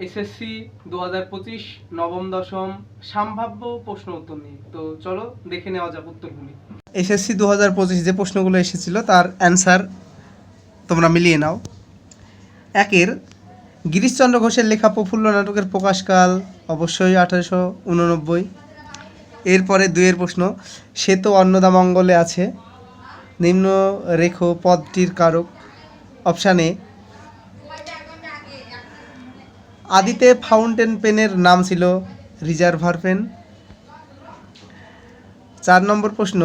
SSC 2025 নবম দশম সম্ভাব্য প্রশ্ন উত্তর নিয়ে। তো চলো দেখে নেওয়া যাক উত্তরগুলি। এসএসসি 2025 যে প্রশ্নগুলো এসেছিল তার অ্যান্সার তোমরা মিলিয়ে নাও। একের, গিরিশচন্দ্র ঘোষের লেখা প্রফুল্ল নাটকের প্রকাশকাল অবশ্যই 1889। এরপরে দুইয়ের প্রশ্ন, সে তো অন্নদামঙ্গলে আছে, নিম্নরেখ পদটির কারক। অপশান এ, আদিতে ফাউন্টেন পেনের নাম ছিল রিজার্ভার পেন। 4 নম্বর প্রশ্ন,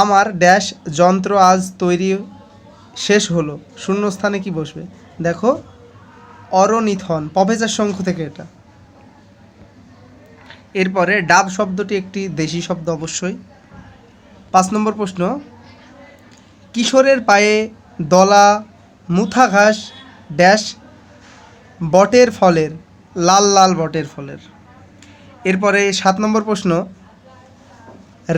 আমার ড্যাশ যন্ত্র আজ তৈরি শেষ হলো, শূন্যস্থানে কি বসবে? দেখো, অরনিথন, প্রফেসর শঙ্কু থেকে এটা। এরপরে ডাব শব্দটি একটি দেশি শব্দ অবশ্যই। 5 নম্বর প্রশ্ন, কিশোরের পায়ে দলা মুথা ঘাস ড্যাশ বটের ফলের, লাল লাল বটের ফলের। এরপরে 7 নম্বর প্রশ্ন,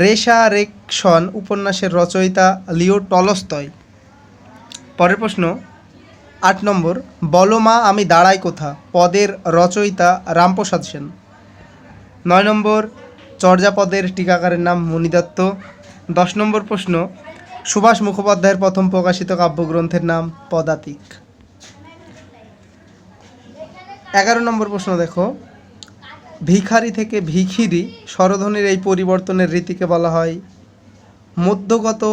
রেশারেকশন উপন্যাসের রচয়িতা লিও টলস্টয়। পরের প্রশ্ন 8 নম্বর, বলো মা আমি দাঁড়াই কোথা, পদের রচয়িতা রামপ্রসাদ সেন। 9 নম্বর, চর্যাপদের টিকাকারের নাম মণিদত্ত। 10 নম্বর প্রশ্ন, সুভাষ মুখোপাধ্যায়ের প্রথম প্রকাশিত কাব্যগ্রন্থের নাম পদাতিক। 11 নম্বর প্রশ্ন দেখো, ভিখারি থেকে ভিখিরি স্বরধ্বনির এই পরিবর্তনের রীতিকে বলা হয় মধ্যগত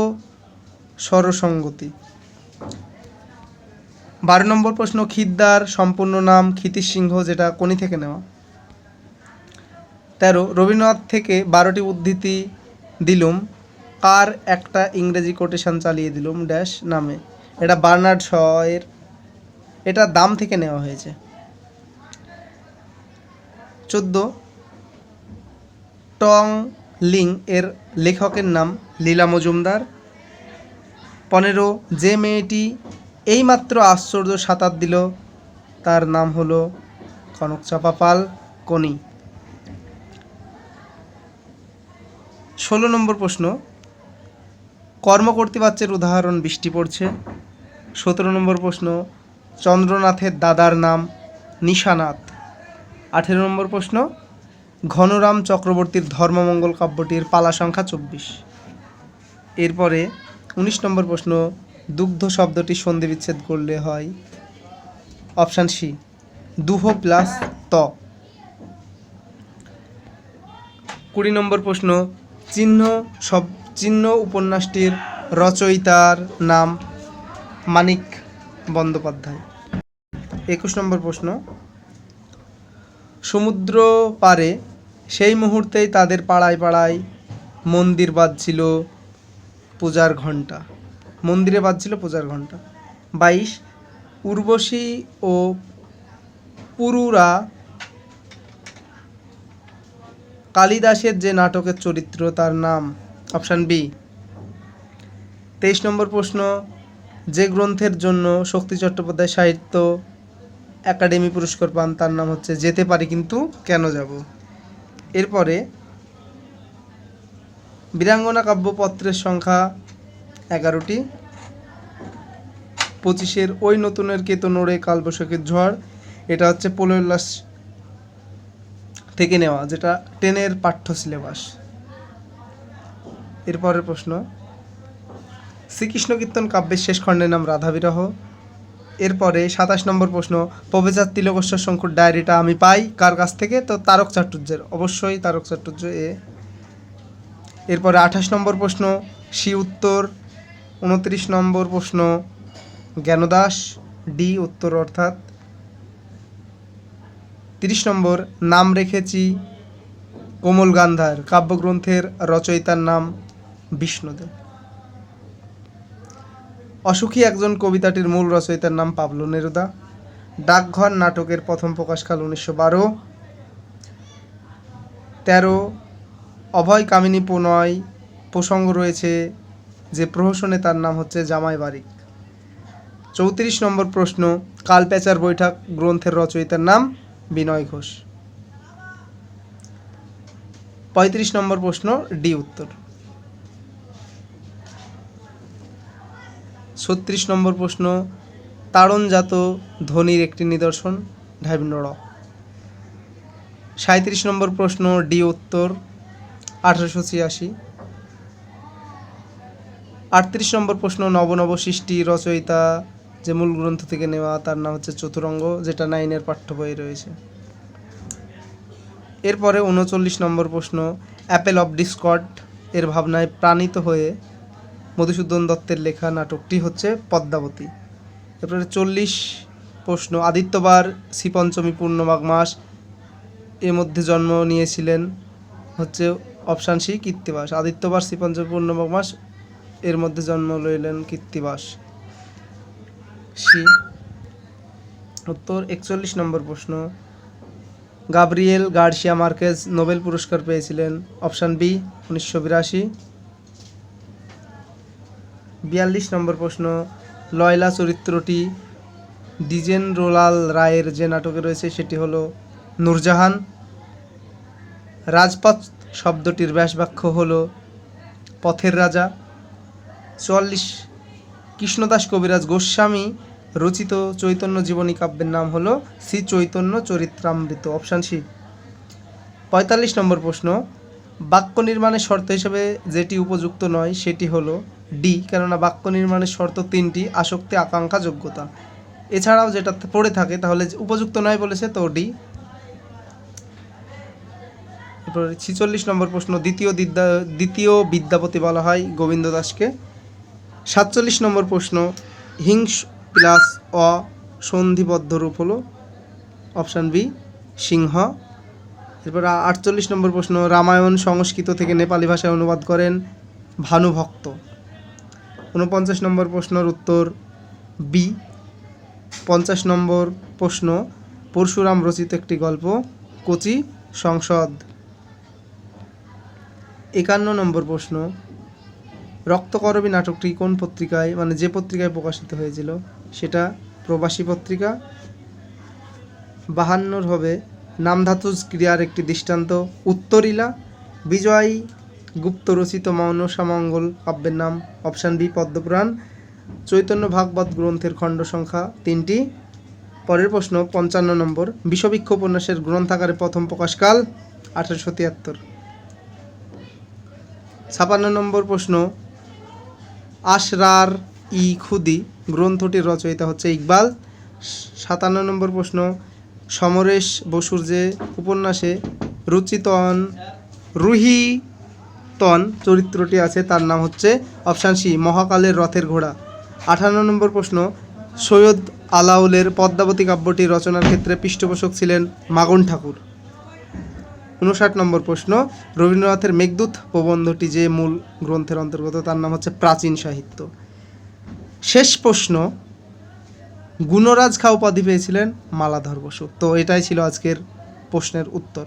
স্বরসঙ্গতি। 12 নম্বর প্রশ্ন, খিদ্দার সম্পূর্ণ নাম ক্ষিতিশ সিংহ, যেটা কোনি থেকে নেওয়া। 13, রবীন্দ্রনাথ থেকে 12টি উদ্ধৃতি দিলুম, কার একটা ইংরেজি কোটেশন চালিয়ে দিলুম ড্যাশ নামে, এটা বার্নার্ড শয়ের, এটা দাম থেকে নেওয়া হয়েছে। 14, টং লিং এর লেখকের নাম লীলা মজুমদার। 15, যে মেয়েটি এইমাত্র আশ্চর্য সাঁতার দিল তার নাম হলো কনকচাপা পাল, কোনি। 16 নম্বর প্রশ্ন, কর্মকর্তৃবাচ্যের উদাহরণ বৃষ্টি পড়ছে। 17 নম্বর প্রশ্ন, চন্দ্রনাথের দাদার নাম নিশানাথ। 18 নম্বর প্রশ্ন, ঘনরাম চক্রবর্তীর ধর্মমঙ্গল কাব্যটির পালা সংখ্যা 24। এরপরে 19 নম্বর প্রশ্ন, দুগ্ধ শব্দটি সন্ধি বিচ্ছেদ করলে হয় অপশান সি, দুহ প্লাস ত। 20 নম্বর প্রশ্ন, চিহ্ন উপন্যাসটির রচয়িতার নাম মানিক বন্দ্যোপাধ্যায়। 21 নম্বর প্রশ্ন, সমুদ্র পারে সেই মুহূর্তেই তাদের পাড়ায় পাড়ায় মন্দির বাজছিল পূজার ঘণ্টা, মন্দিরে বাজছিল পূজার ঘণ্টা। 22, উর্বশী ও পুরুরা কালিদাসের যে নাটকের চরিত্র তার নাম অপশান বি। 23 নম্বর প্রশ্ন, যে গ্রন্থের জন্য শক্তি চট্টোপাধ্যায় সাহিত্য একাডেমি পুরস্কার পান তার নাম হচ্ছে যেতে পারি কিন্তু কেন যাব। এরপরে বীরাঙ্গনা কাব্যপত্রের সংখ্যা 11টি। 25, ওই নতুনের কেতো নড়ে কালবৈশাখীর ঝড়, এটা হচ্ছে পোলোল্লাস থেকে নেওয়া, যেটা 10-এর পাঠ্য সিলেবাস। এরপরের প্রশ্ন, শ্রীকৃষ্ণ কীর্তন কাব্যের শেষ খণ্ডের নাম রাধাবিরহ। এরপরে 27 নম্বর প্রশ্ন, প্রফেসর তিলকেশ্বর শঙ্কুর ডায়েরিটা আমি পাই কার কাছ থেকে? তো তারক চাটুর্যের, অবশ্যই তারক চাটুর্য এ। এরপরে 28 নম্বর প্রশ্ন সি উত্তর। 29 নম্বর প্রশ্ন জ্ঞানদাস, ডি উত্তর অর্থাৎ। 30 নম্বর, নাম রেখেছি কোমল গান্ধার কাব্যগ্রন্থের রচয়িতার নাম বিষ্ণুদেব। অসুখী একজন কবিতাটির মূল রচয়িতার নাম পাবলো নেরুদা। ডাকঘর নাটকের প্রথম প্রকাশকাল 1912। 13, অভয় কামিনী প্রণয় প্রসঙ্গ রয়েছে যে প্রহসনে তার নাম হচ্ছে জামাই বারিক। 34 নম্বর প্রশ্ন, কালপ্যাচার বৈঠক গ্রন্থের রচয়িতার নাম বিনয় ঘোষ। 35 নম্বর প্রশ্ন ডি উত্তর। 36 নম্বর প্রশ্ন, তাড়নজাত ধ্বনির একটি নিদর্শন? ঢ 37 নম্বর প্রশ্ন ডি উত্তর 1886। 38 নম্বর প্রশ্ন নব সৃষ্টি রচয়িতা যে মূল গ্রন্থ থেকে নেওয়া, তার নাম হচ্ছে চতুরঙ্গ, যেটা 9-এর পাঠ্য বইয়ে রয়েছে। এরপরে 39 নম্বর প্রশ্ন অ্যাপেল অফ ডিসকর্ড এর ভাবনায় প্রাণিত হয়ে মধুসূদন দত্তের লেখা নাটকটি হচ্ছে পদ্মাবতী। এরপরে 40 প্রশ্ন আদিত্যবার শ্রীপঞ্চমী পূর্ণমাঘ মাস এর মধ্যে জন্ম নিয়েছিলেন হচ্ছে অপশান সি কৃত্তিবাস। আদিত্যবার শ্রীপঞ্চমী পূর্ণমাঘ মাস এর মধ্যে জন্ম লইলেন কৃত্তিবাস, সি উত্তর। 41 নম্বর প্রশ্ন গাব্রিয়েল গার্সিয়া মার্কেজ নোবেল পুরস্কার পেয়েছিলেন? Option B 1982। 42 নম্বর প্রশ্ন লয়লা চরিত্রটি দ্বিজেন রোলাল রায়ের যে নাটকে রয়েছে সেটি হলো নূরজাহান। রাজপথ শব্দটির ব্যাসবাক্য হলো পথের রাজা। 44 কৃষ্ণদাস কবিরাজ গোস্বামী রচিত চৈতন্য জীবনী কাব্যের নাম হলো শ্রী চৈতন্য চরিত্রামৃত, অপশান সি। 45 নম্বর প্রশ্ন বাক্য নির্মাণের শর্ত হিসেবে যেটি উপযুক্ত নয় সেটি হলো ডি, কেননা বাক্য নির্মাণের শর্ত 3টি: আসক্তি, আকাঙ্ক্ষা, যোগ্যতা। এছাড়াও যেটা পড়ে থাকে তাহলে উপযুক্ত নয় বলেছে, তো ডি। এরপর 46 নম্বর প্রশ্ন দ্বিতীয় বিদ্যাপতি বলা হয় গোবিন্দ দাসকে। 47 নম্বর প্রশ্ন হিংস প্লাস অ সন্ধিবদ্ধ রূপ হলো? অপশান বি সিংহ। এরপর 48 নম্বর প্রশ্ন রামায়ণ সংস্কৃত থেকে নেপালি ভাষায় অনুবাদ করেন ভানুভক্ত। 49 নম্বর প্রশ্নের উত্তর বি। 50 নম্বর প্রশ্ন পরশুরাম রচিত একটি গল্প কচি সংসদ। 51 নম্বর প্রশ্ন রক্তকরবী নাটকটি কোন পত্রিকায়, মানে যে পত্রিকায় প্রকাশিত হয়েছিল সেটা প্রবাসী পত্রিকা। 52 হবে নামধাতুজ ক্রিয়ার একটি দৃষ্টান্ত উত্তরীলা। বিজয় গুপ্ত রচিত মনসামঙ্গল কাব্যের নাম? Option B Padmapuran. চৈতন্য ভাগবত গ্রন্থের খণ্ড সংখ্যা 3টি। পরের প্রশ্ন 55 নম্বর বিষবৃক্ষ উপন্যাসের গ্রন্থাকারে প্রথম প্রকাশকাল? 1873। 56 নম্বর প্রশ্ন আশরার ই খুদি গ্রন্থটির রচয়িতা হচ্ছে ইকবাল। 57 নম্বর প্রশ্ন সমরেশ বসুর যে উপন্যাসে রুহিতন চরিত্রটি আছে তার নাম হচ্ছে অপশান সি মহাকালের রথের ঘোড়া। 58 নম্বর প্রশ্ন সৈয়দ আলাউলের পদ্মাবতী কাব্যটি রচনার ক্ষেত্রে পৃষ্ঠপোষক ছিলেন মাগন ঠাকুর। 59 নম্বর প্রশ্ন রবীন্দ্রনাথের মেঘদূত প্রবন্ধটি যে মূল গ্রন্থের অন্তর্গত তার নাম হচ্ছে প্রাচীন সাহিত্য। শেষ প্রশ্ন গুণরাজ খা উপাধি পেয়েছিলেন মালাধর বসু। তো এটাই ছিল আজকের প্রশ্নের উত্তর।